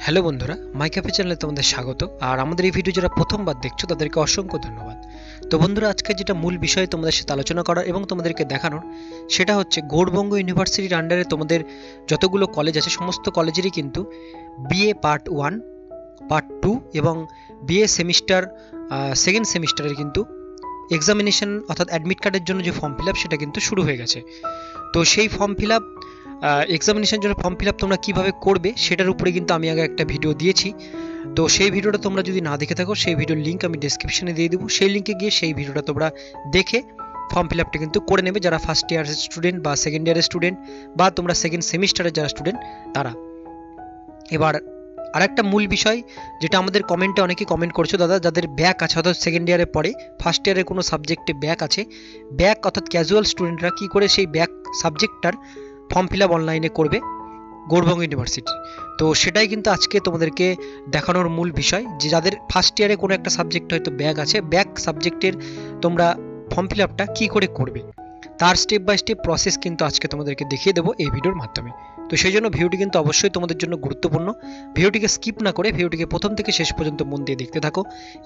Hello বন্ধুরা, মাই cafe চ্যানেলে তোমাদের স্বাগত। আর আমাদের এই ভিডিও যারা প্রথমবার দেখছো তাদেরকে অসংখ্য ধন্যবাদ। তো বন্ধুরা, আজকে যেটা মূল বিষয় তোমাদের সাথে আলোচনা করার এবং তোমাদেরকে দেখানোর, সেটা হচ্ছে গৌড়বঙ্গ ইউনিভার্সিটির আন্ডারে তোমাদের যতগুলো কলেজ আছে সমস্ত কলেজেরই কিন্তু বিএ পার্ট 1, পার্ট 2 এবং বিএ সেমিস্টার সেকেন্ড সেমিস্টারের কিন্তু এক্সামিনেশন অর্থাৎ অ্যাডমিট কার্ডের জন্য যে ফর্ম ফিল আপ সেটা কিন্তু শুরু হয়ে গেছে। তো সেই ফর্ম ফিল আপ এক্সামিনেশন জন্য ফর্ম ফিল আপ তোমরা কীভাবে করবে সেটার উপরে কিন্তু আমি আগে একটা ভিডিও দিয়েছি। তো সেই ভিডিওটা তোমরা যদি না দেখে থাকো, সেই ভিডিওর লিঙ্ক আমি ডেসক্রিপশনে দিয়ে দেবো। সেই লিঙ্কে গিয়ে সেই ভিডিওটা তোমরা দেখে ফর্ম ফিল আপটা কিন্তু করে নেবে, যারা ফার্স্ট ইয়ারের স্টুডেন্ট বা সেকেন্ড ইয়ারের স্টুডেন্ট বা তোমরা সেকেন্ড সেমিস্টারের যারা স্টুডেন্ট তারা। এবার আরেকটা মূল বিষয় যেটা আমাদের কমেন্টে অনেকে কমেন্ট করছো, দাদা যাদের ব্যাক আছে অর্থাৎ সেকেন্ড ইয়ারে পড়ে ফার্স্ট ইয়ারের কোনো সাবজেক্টে ব্যাক আছে, ব্যাক অর্থাৎ ক্যাজুয়াল স্টুডেন্টরা কী করে সেই ব্যাক সাবজেক্টটার ফর্ম ফিল আপ অনলাইনে করবে গৌড়বঙ্গ ইউনিভার্সিটি। তো সেটাই কিন্তু আজকে তোমাদেরকে দেখানোর মূল বিষয়, যে যাদের ফার্স্ট ইয়ারে কোনো একটা সাবজেক্ট হয়তো ব্যাক আছে, ব্যাক সাবজেক্টের তোমরা ফর্ম ফিল আপটা কী করে করবে তার স্টেপ বাই স্টেপ প্রসেস কিন্তু আজকে তোমাদেরকে দেখিয়ে দেবো এই ভিডিওর মাধ্যমে। তো সেই জন্য ভিডিওটি কিন্তু অবশ্যই তোমাদের জন্য গুরুত্বপূর্ণ। ভিডিওটিকে স্কিপ না করে ভিডিওটিকে প্রথম থেকে শেষ পর্যন্ত মন দিয়ে দেখতে থাকো,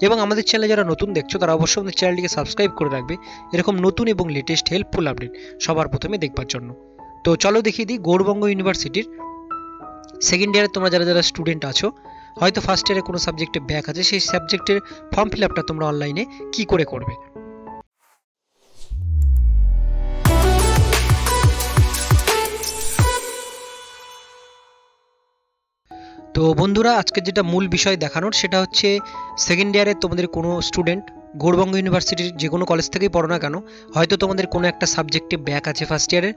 এবং আমাদের চ্যানেলে যারা নতুন দেখছো তারা অবশ্যই আমাদের চ্যানেলটিকে সাবস্ক্রাইব করে রাখবে এরকম নতুন এবং লেটেস্ট হেল্পফুল আপডেট সবার প্রথমে দেখবার জন্য। তো চলো দেখিয়ে দিই গৌড়বঙ্গ ইউনিভার্সিটির সেকেন্ড ইয়ারে তোমরা যারা যারা স্টুডেন্ট আছো, হয়তো ফার্স্ট ইয়ারে কোনো সাবজেক্টে ব্যাক আছে, সেই সাবজেক্টের ফর্ম ফিল আপটা তোমরা অনলাইনে কী করে করবে। তো বন্ধুরা, আজকে যেটা মূল বিষয় দেখানোর সেটা হচ্ছে সেকেন্ড ইয়ারে তোমাদের কোনো স্টুডেন্ট গৌড়বঙ্গ ইউনিভার্সিটির যে কোনো কলেজ থেকেই পড়ো না কেন, হয়তো তোমাদের কোনো একটা সাবজেক্টে ব্যাক আছে ফার্স্ট ইয়ারের,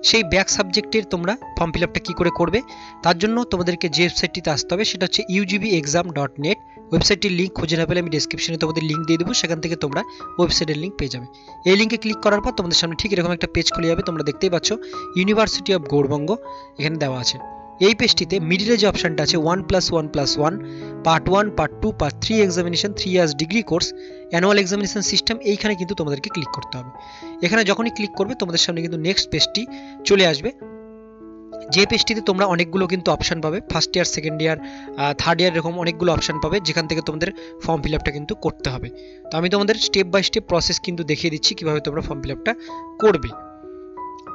সেই ব্যাক সাবজেক্টের তোমরা ফর্ম ফিল আপটা কী করে করবে তার জন্য তোমাদেরকে যে ওয়েবসাইটটিতে আসতে হবে সেটা হচ্ছে ugvexam.net। ওয়েবসাইটটির লিঙ্ক খুঁজে না পেলে আমি ডেসক্রিপশনে তোমাদের লিঙ্ক দিয়ে দেবো, সেখান থেকে তোমরা ওয়েবসাইটের লিঙ্ক পেয়ে যাবে। এই লিঙ্কে ক্লিক করার পর তোমাদের সামনে ঠিক এরকম একটা পেজ খুলে যাবে, তোমরা দেখতেই পাচ্ছ ইউনিভার্সিটি অফ গৌড়বঙ্গ এখানে দেওয়া আছে। এই পেজটিতে মিডিলে যে অপশানটা আছে 1+1+1 part 1, part 2, part 3 examination, 3 years degree course, annual examination system, এইখানে কিন্তু তোমাদেরকে ক্লিক করতে হবে। এখানে যখনই ক্লিক করবে তোমাদের সামনে কিন্তু নেক্সট পেজটি চলে আসবে, যে পেজটিতে তোমরা অনেকগুলো কিন্তু অপশান পাবে, first year, second year, third year, এরকম অনেকগুলো অপশান পাবে যেখান থেকে তোমাদের ফর্ম ফিল আপটা কিন্তু করতে হবে। তো আমি তোমাদের স্টেপ বাই স্টেপ প্রসেস কিন্তু দেখিয়ে দিচ্ছি কীভাবে তোমরা ফর্ম ফিল আপটা করবে।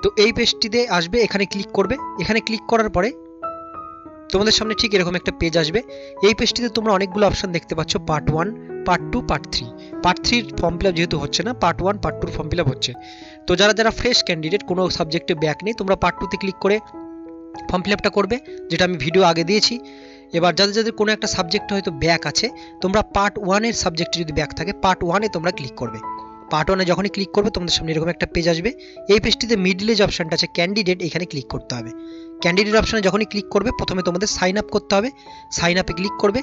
তো এই পেজটিতে আসবে, এখানে ক্লিক করবে। এখানে ক্লিক করার পরে তোমাদের সামনে ঠিক এরকম একটা পেজ আসবে। এই পেজটিতে তোমরা অনেকগুলো অপশন দেখতে পাচ্ছ, part 1, part 2, part 3। Part 3 form fill up যেহেতু হচ্ছে না, part 1, part 2 form fill up হচ্ছে। তো যারা যারা ফ্রেশ ক্যান্ডিডেট, কোনো সাবজেক্টে ব্যাক নেই, তোমরা পার্ট 2তে ক্লিক করে ফর্ম ফিল আপটা করবে, যেটা আমি ভিডিও আগে দিয়েছি। এবার যাদের যাদের কোনো একটা সাবজেক্ট হয়তো ব্যাক আছে, তোমরা পার্ট 1-এর সাবজেক্টে যদি ব্যাক থাকে পার্ট 1-এ তোমরা ক্লিক করবে। পার্ট 1-এ যখনই ক্লিক করবে তোমাদের সামনে এরকম একটা পেজ আসবে। এই পেজটিতে মিডলে যে অপশানটা আছে ক্যান্ডিডেট, এখানে ক্লিক করতে হবে। ক্যান্ডিডেট অপশানে যখনই ক্লিক করবে প্রথমে তোমাদের সাইন আপ করতে হবে, সাইন আপে ক্লিক করবে।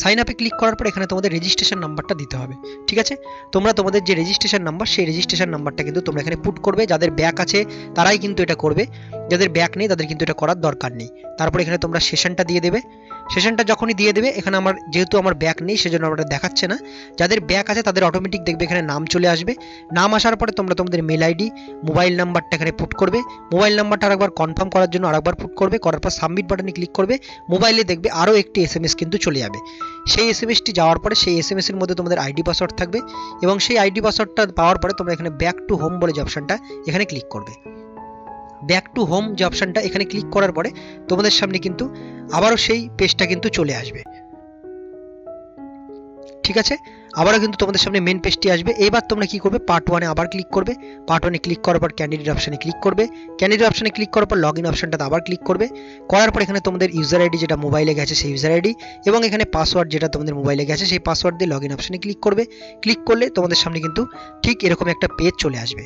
সাইন আপে ক্লিক করার পর এখানে তোমাদের রেজিস্ট্রেশন নাম্বারটা দিতে হবে, ঠিক আছে? তোমরা তোমাদের যে রেজিস্ট্রেশন নাম্বার, সেই রেজিস্ট্রেশন নাম্বারটা কিন্তু তোমরা এখানে পুট করবে। যাদের ব্যাক আছে তারাই কিন্তু এটা করবে, যাদের ব্যাক নেই তাদের কিন্তু এটা করার দরকার নেই। তারপর এখানে তোমরা সেশনটা দিয়ে দেবে। সেশনটা যখনই দিয়ে দেবে, এখানে যেহেতু আমার ব্যাক নেই সেজন্য আমরা দেখাচ্ছে না। যাদের ব্যাক আছে তাদের অটোমেটিক দেখবে এখানে নাম চলে আসবে। নাম আসার পরে তোমরা তোমাদের মেল আইডি, মোবাইল নাম্বারটা এখানে পুট করবে। মোবাইল নাম্বারটা আরেকবার কনফার্ম করার জন্য আরেকবার পুট করবে, করার পর সাবমিট বাটনে ক্লিক করবে। মোবাইলে দেখবে আরও একটি SMS কিন্তু চলে যাবে। সেই SMS-টি যাওয়ার পরে সেই SMS-এর মধ্যে তোমাদের আইডি পাসওয়ার্ড থাকবে, এবং সেই আইডি পাসওয়ার্ডটা পাওয়ার পরে তোমরা এখানে ব্যাক টু হোম বলে যে অপশানটা এখানে ক্লিক করবে। ব্যাক টু হোম যে অপশানটা এখানে ক্লিক করার পরে তোমাদের সামনে কিন্তু আবারও সেই পেজটা কিন্তু চলে আসবে, ঠিক আছে? আবারও কিন্তু তোমাদের সামনে মেন পেজটি আসবে। এবার তোমরা কি করবে, পার্ট 1-এ আবার ক্লিক করবে। পার্ট 1-এ ক্লিক করার পর ক্যান্ডিডেট অপশানে ক্লিক করবে। ক্যান্ডিডেট অপশানে ক্লিক করার পর লগ ইন অপশানটাতে আবার ক্লিক করবে। করার পর এখানে তোমাদের ইউজার আইডি যেটা মোবাইলে গেছে সেই ইউজার আইডি, এবং এখানে পাসওয়ার্ড যেটা তোমাদের মোবাইলে গেছে সেই পাসওয়ার্ড দিয়ে লগ ইন অপশানে ক্লিক করবে। ক্লিক করলে তোমাদের সামনে কিন্তু ঠিক এরকম একটা পেজ চলে আসবে,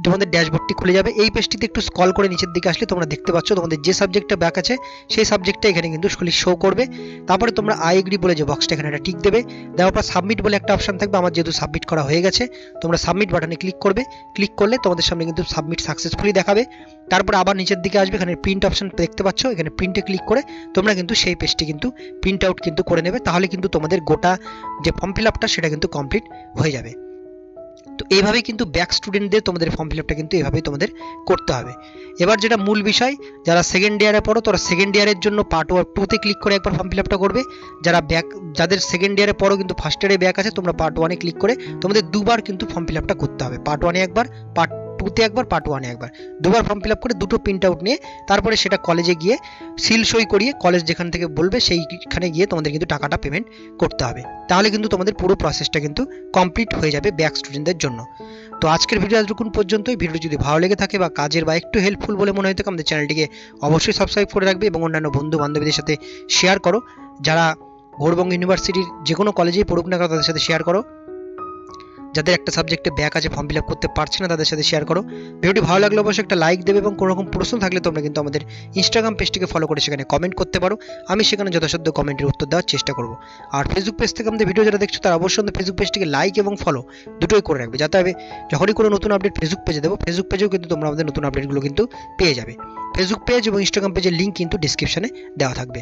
তোমাদের ড্যাশবোর্ডটি খুলে যাবে। এই পেজটিতে একটু স্ক্রল করে নিচের দিকে আসলে তোমরা দেখতে পাচ্ছ তোমাদের যে সাবজেক্টটা ব্যাক আছে সেই সাবজেক্টটা এখানে কিন্তু শো করবে। তারপরে তোমরা আই এগ্রি বলে যে বক্সটা এখানে একটা টিক দেবে, দেওয়ার পর সাবমিট বলে একটা অপশান থাকবে। আমার যেহেতু সাবমিট করা হয়ে গেছে, তোমরা সাবমিট বাটনে ক্লিক করবে। ক্লিক করলে তোমাদের সামনে কিন্তু সাবমিট সাকসেসফুলি দেখাবে। তারপর আবার নিচের দিকে আসবে, এখানে প্রিন্ট অপশান দেখতে পাচ্ছ, এখানে প্রিন্টে ক্লিক করে তোমরা কিন্তু সেই পেজটি কিন্তু প্রিন্ট আউট কিন্তু করে নেবে। তাহলে কিন্তু তোমাদের গোটা যে ফর্ম ফিল আপটা সেটা কিন্তু কমপ্লিট হয়ে যাবে। তো এইভাবে কিন্তু ব্যাক স্টুডেন্টদের তোমাদের ফর্ম ফিল আপটা কিন্তু এইভাবেই তোমাদের করতে হবে। এবার যেটা মূল বিষয়, যারা সেকেন্ড ইয়ারে পড়ো তারা সেকেন্ড ইয়ারের জন্য পার্ট 2-তে ক্লিক করে একবার ফর্ম ফিল আপটা করবে। যাদের সেকেন্ড ইয়ারে পড়ো কিন্তু ফার্স্ট ইয়ারে ব্যাক আছে, তোমরা পার্ট 1-এ ক্লিক করে তোমাদের দুবার কিন্তু ফর্ম ফিল আপটা করতে হবে। পার্ট 1-এ একবার, পার্ট 2-তে একবার, পার্ট 1-এ একবার, দুবার ফর্ম ফিল আপ করে দুটো প্রিন্ট আউট নিয়ে তারপরে সেটা কলেজে গিয়ে সিল সই করিয়ে কলেজ যেখান থেকে বলবে সেইখানে গিয়ে তোমাদের কিন্তু টাকাটা পেমেন্ট করতে হবে। তাহলে কিন্তু তোমাদের পুরো প্রসেসটা কিন্তু কমপ্লিট হয়ে যাবে ব্যাক স্টুডেন্টদের জন্য। তো আজকের ভিডিও এতটুকুন পর্যন্তই। ভিডিও যদি ভালো লেগে থাকে বা কাজের বা একটু হেল্পফুল বলে মনে হয় থাকে, আমাদের চ্যানেলটিকে অবশ্যই সাবস্ক্রাইব করে রাখবে এবং অন্যান্য বন্ধু বান্ধবীদের সাথে শেয়ার করো। যারা গৌড়বঙ্গ ইউনিভার্সিটির যে কোনো কলেজেই পড়ুক না কেন তাদের সাথে শেয়ার করো। যাদের একটা সাবজেক্টে ব্যাক আছে, ফর্ম ফিল আপ করতে পারছে না, তাদের সাথে শেয়ার করো। ভিডিওটি ভালো লাগলে অবশ্যই একটা লাইক দেবে এবং কোনো রকম প্রশ্ন থাকলে তোমরা কিন্তু আমাদের ইনস্টাগ্রাম পেজটিকে ফলো করে সেখানে কমেন্ট করতে পারো। আমি সেখানে যথাসাধ্য কমেন্টের উত্তর দেওয়ার চেষ্টা করব। আর ফেসবুক পেজ থেকে আমাদের ভিডিও যারা দেখছো তারা অবশ্যই আমাদের ফেসবুক পেজটিকে লাইক এবং ফলো দুটোই করে রাখবে, যাতে যখনই কোনো নতুন আপডেট ফেসবুক পেজে দেবো, ফেসবুক পেজেও কিন্তু তোমরা আমাদের নতুন আপডেটগুলো কিন্তু পেয়ে যাবে। ফেসবুক পেজ এবং ইনস্টাগ্রাম পেজের লিঙ্ক কিন্তু ডিসক্রিপশনে দেওয়া থাকবে।